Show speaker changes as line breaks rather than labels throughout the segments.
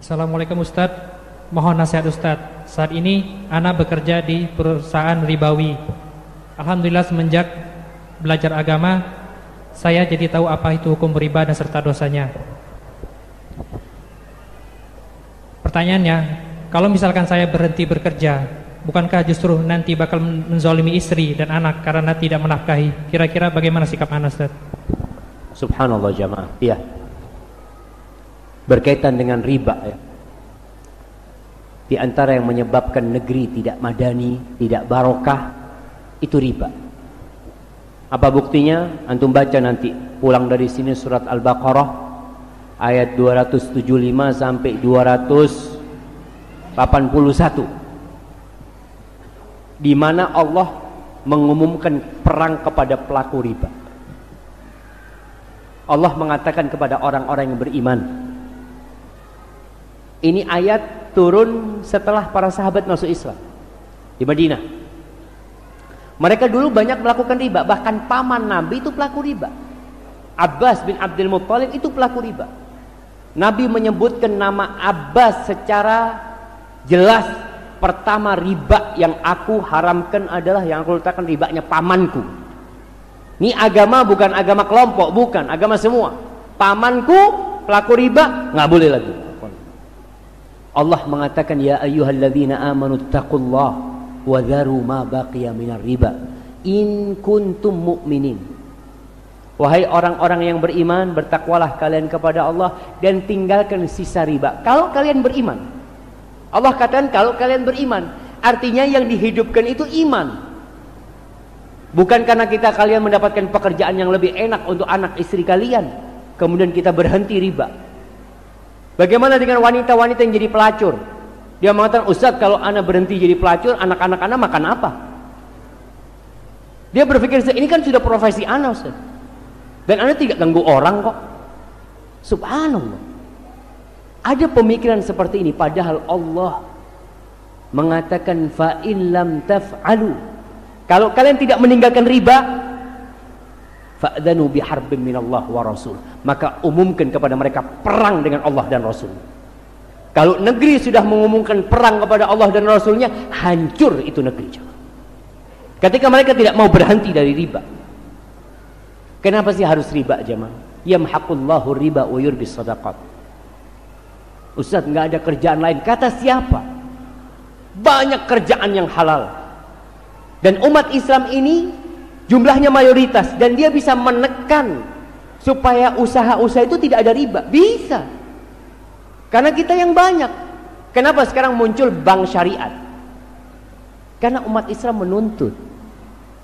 Assalamualaikum Ustadz, mohon nasihat Ustadz. Saat ini Ana bekerja di perusahaan ribawi. Alhamdulillah semenjak belajar agama, saya jadi tahu apa itu hukum riba dan serta dosanya. Pertanyaannya, kalau misalkan saya berhenti bekerja, bukankah justru nanti bakal menzalimi istri dan anak karena tidak menafkahi? Kira-kira bagaimana sikap Ana Ustadz?
Subhanallah jamaah. Iya, berkaitan dengan riba ya. Di antara yang menyebabkan negeri tidak madani, tidak barokah, itu riba. Apa buktinya? Antum baca nanti pulang dari sini surat Al-Baqarah ayat 275 sampai 281, di mana Allah mengumumkan perang kepada pelaku riba. Allah mengatakan kepada orang-orang yang beriman. Ini ayat turun setelah para sahabat masuk Islam di Madinah. Mereka dulu banyak melakukan riba, bahkan paman Nabi itu pelaku riba. Abbas bin Abdul Muttalib itu pelaku riba. Nabi menyebutkan nama Abbas secara jelas. Pertama, riba yang aku haramkan adalah yang aku letakkan ribanya pamanku. Ini agama bukan agama kelompok, bukan, agama semua. Pamanku pelaku riba, nggak boleh lagi. Allah mengatakan ya ayyuhalladzina amanu taqullaha wa dharu ma baqiya minar riba in kuntum mu'minin. Wahai orang-orang yang beriman, bertakwalah kalian kepada Allah dan tinggalkan sisa riba kalau kalian beriman. Allah katakan kalau kalian beriman, artinya yang dihidupkan itu iman. Bukan karena kalian mendapatkan pekerjaan yang lebih enak untuk anak istri kalian, kemudian kita berhenti riba. Bagaimana dengan wanita-wanita yang jadi pelacur? Dia mengatakan, Ustaz, kalau anak berhenti jadi pelacur, anak-anak anak makan apa? Dia berpikir, ini kan sudah profesi anak, Ustaz, dan anak tidak ganggu orang kok. Subhanallah. Ada pemikiran seperti ini, padahal Allah mengatakan fa in lam taf'alu, kalau kalian tidak meninggalkan riba, fa'dhanu biharbin minallah wa rasul, maka umumkan kepada mereka perang dengan Allah dan Rasul. Kalau negeri sudah mengumumkan perang kepada Allah dan Rasulnya, hancur itu negeri. Ketika mereka tidak mau berhenti dari riba. Kenapa sih harus riba, jemaah? Yamhaqullahu riba wa yurbis shadaqat. Ustaz, nggak ada kerjaan lain. Kata siapa? Banyak kerjaan yang halal. Dan umat Islam ini jumlahnya mayoritas, dan dia bisa menekan supaya usaha-usaha itu tidak ada riba. Bisa, karena kita yang banyak. Kenapa sekarang muncul bank syariat? Karena umat Islam menuntut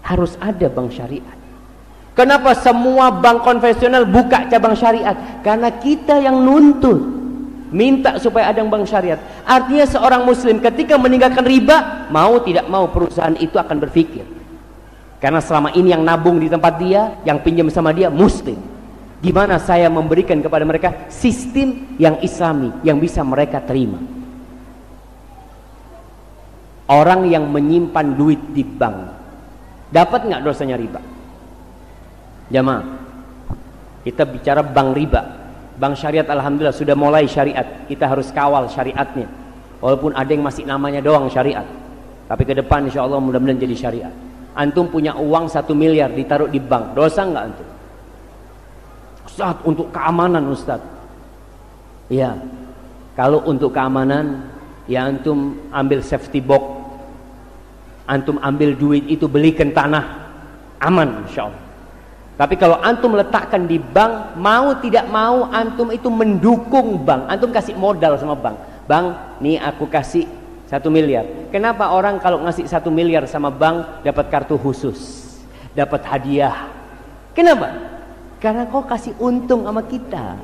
harus ada bank syariat. Kenapa semua bank konvensional buka cabang syariat? Karena kita yang nuntut, minta supaya ada bank syariat. Artinya seorang muslim ketika meninggalkan riba, mau tidak mau perusahaan itu akan berpikir, karena selama ini yang nabung di tempat dia, yang pinjam sama dia muslim, gimana saya memberikan kepada mereka sistem yang islami yang bisa mereka terima. Orang yang menyimpan duit di bank dapat nggak dosanya riba? Jamaah, kita bicara bank riba. Bank syariat alhamdulillah sudah mulai syariat. Kita harus kawal syariatnya, walaupun ada yang masih namanya doang syariat, tapi ke depan insya Allah mudah-mudahan jadi syariat. Antum punya uang 1 miliar ditaruh di bank, dosa nggak antum? Ustaz, untuk keamanan Ustaz. Ya, kalau untuk keamanan, ya antum ambil safety box, antum ambil duit itu belikan tanah, aman insya Allah. Tapi kalau antum letakkan di bank, mau tidak mau antum itu mendukung bank. Antum kasih modal sama bank. Bang, nih aku kasih 1 miliar. Kenapa orang kalau ngasih 1 miliar sama bank dapat kartu khusus, dapat hadiah? Kenapa? Karena kau kasih untung sama kita,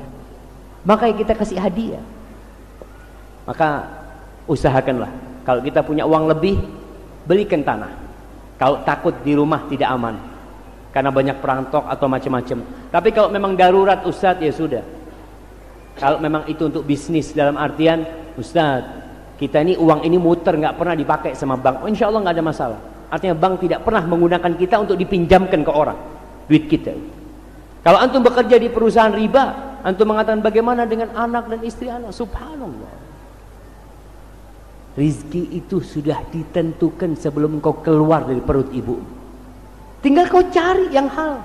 makanya kita kasih hadiah. Maka usahakanlah, kalau kita punya uang lebih, belikan tanah. Kalau takut di rumah tidak aman, karena banyak perampok atau macam-macam. Tapi kalau memang darurat Ustadz, ya sudah. Kalau memang itu untuk bisnis dalam artian, Ustadz, kita ini uang ini muter, nggak pernah dipakai sama bank, oh, insya Allah nggak ada masalah. Artinya bank tidak pernah menggunakan kita untuk dipinjamkan ke orang duit kita. Kalau antum bekerja di perusahaan riba, antum mengatakan bagaimana dengan anak dan istri anak? Subhanallah. Rizki itu sudah ditentukan sebelum kau keluar dari perut ibu. Tinggal kau cari yang halal.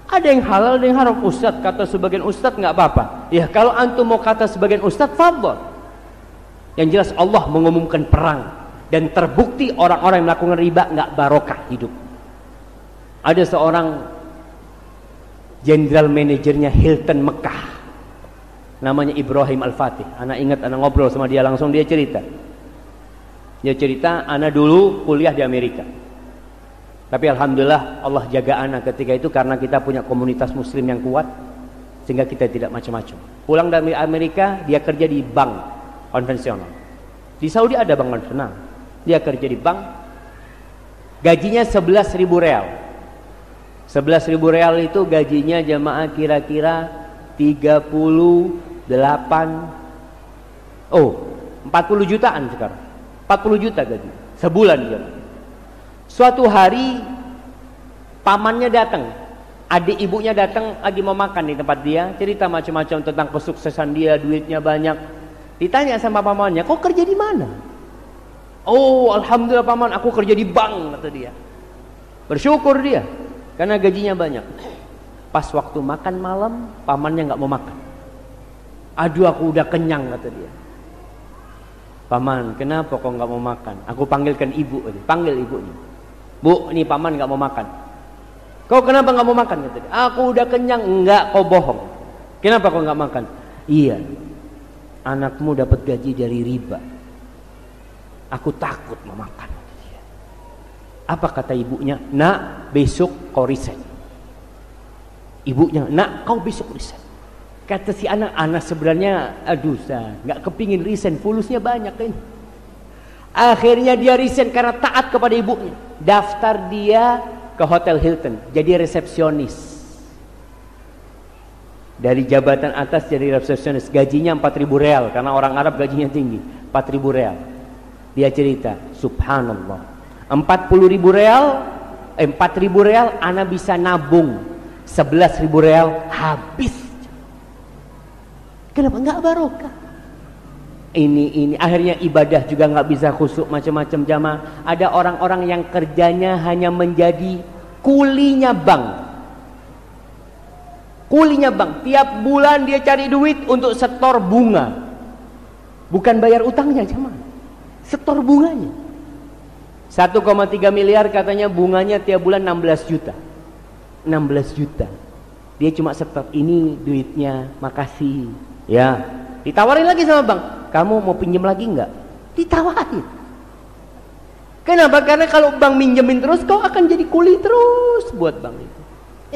Ada yang halal, ada yang haram. Ustadz, kata sebagian ustadz nggak apa-apa. Ya kalau antum mau kata sebagian ustadz, fadhol. Yang jelas Allah mengumumkan perang. Dan terbukti orang-orang yang melakukan riba nggak barokah hidup. Ada seorang general manajernya Hilton Mekah, namanya Ibrahim Al-Fatih. Anak ingat, anak ngobrol sama dia langsung, dia cerita, anak dulu kuliah di Amerika, tapi alhamdulillah Allah jaga anak ketika itu karena kita punya komunitas muslim yang kuat, sehingga kita tidak macam-macam. Pulang dari Amerika, dia kerja di bank konvensional. Di Saudi ada bank konvensional, dia kerja di bank, gajinya 11.000 real. 11.000 real itu gajinya jamaah kira-kira 40 jutaan sekarang. 40 juta gaji sebulan dia. Suatu hari pamannya datang, adik ibunya datang lagi mau makan di tempat dia, cerita macam-macam tentang kesuksesan dia, duitnya banyak. Ditanya sama pamannya, kau kerja di mana? Oh, alhamdulillah paman, aku kerja di bank, kata dia. Bersyukur dia karena gajinya banyak. Pas waktu makan malam, pamannya nggak mau makan. Aduh, aku udah kenyang, kata dia. Paman, kenapa kau nggak mau makan? Aku panggilkan ibu, panggil ibunya. Bu, ini paman nggak mau makan. Kau kenapa nggak mau makan? Kata dia. Aku udah kenyang. Enggak, kau bohong. Kenapa kau nggak makan? Iya, anakmu dapat gaji dari riba. Aku takut mau makan. Apa kata ibunya? Nak, besok kau resign. Ibunya, nak, kau besok resign. Kata si anak sebenarnya, aduh, nggak kepingin resign, fulusnya banyak ini. Akhirnya dia resign karena taat kepada ibunya. Daftar dia ke Hotel Hilton, jadi resepsionis. Dari jabatan atas jadi resepsionis, gajinya 4.000 real karena orang Arab gajinya tinggi, 4.000 real. Dia cerita, subhanallah, 4.000 real ana bisa nabung, 11.000 real habis. Kenapa? Nggak barokah. Ini akhirnya ibadah juga nggak bisa khusyuk, macam-macam jamaah. Ada orang-orang yang kerjanya hanya menjadi kulinya bank. Kulinya bank, tiap bulan dia cari duit untuk setor bunga. Bukan bayar utangnya jamaah, setor bunganya. 1,3 miliar katanya bunganya tiap bulan 16 juta. 16 juta. Dia cuma setor, ini duitnya, makasih. Ya, ditawarin lagi sama bank, kamu mau pinjam lagi enggak? Ditawarin. Kenapa? Karena kalau bank minjemin terus, kau akan jadi kuli terus buat bank itu.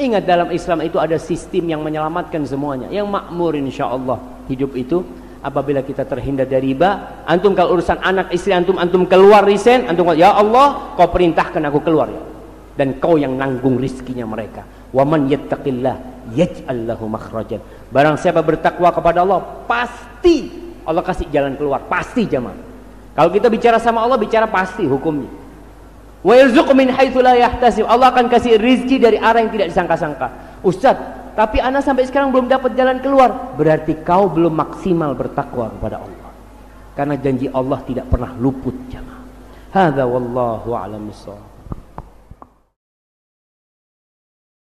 Ingat, dalam Islam itu ada sistem yang menyelamatkan semuanya, yang makmur insyaallah hidup itu. Apabila kita terhindar dari riba, antum kalau urusan anak istri antum keluar resign, antum ya Allah, kau perintahkan aku keluar ya. Dan kau yang nanggung rizkinya mereka. Wa man yattaqillah yaj'al lahu makhrajan. Barang siapa bertakwa kepada Allah, pasti Allah kasih jalan keluar, pasti jamaah. Kalau kita bicara sama Allah, bicara pasti hukumnya. Wa yarzuqu min haitsu la yahtasib. Allah akan kasih rizki dari arah yang tidak disangka-sangka. Ustaz, tapi ana sampai sekarang belum dapat jalan keluar. Berarti kau belum maksimal bertakwa kepada Allah. Karena janji Allah tidak pernah luput jamaah. Hadza wallahu a'lam bissawab.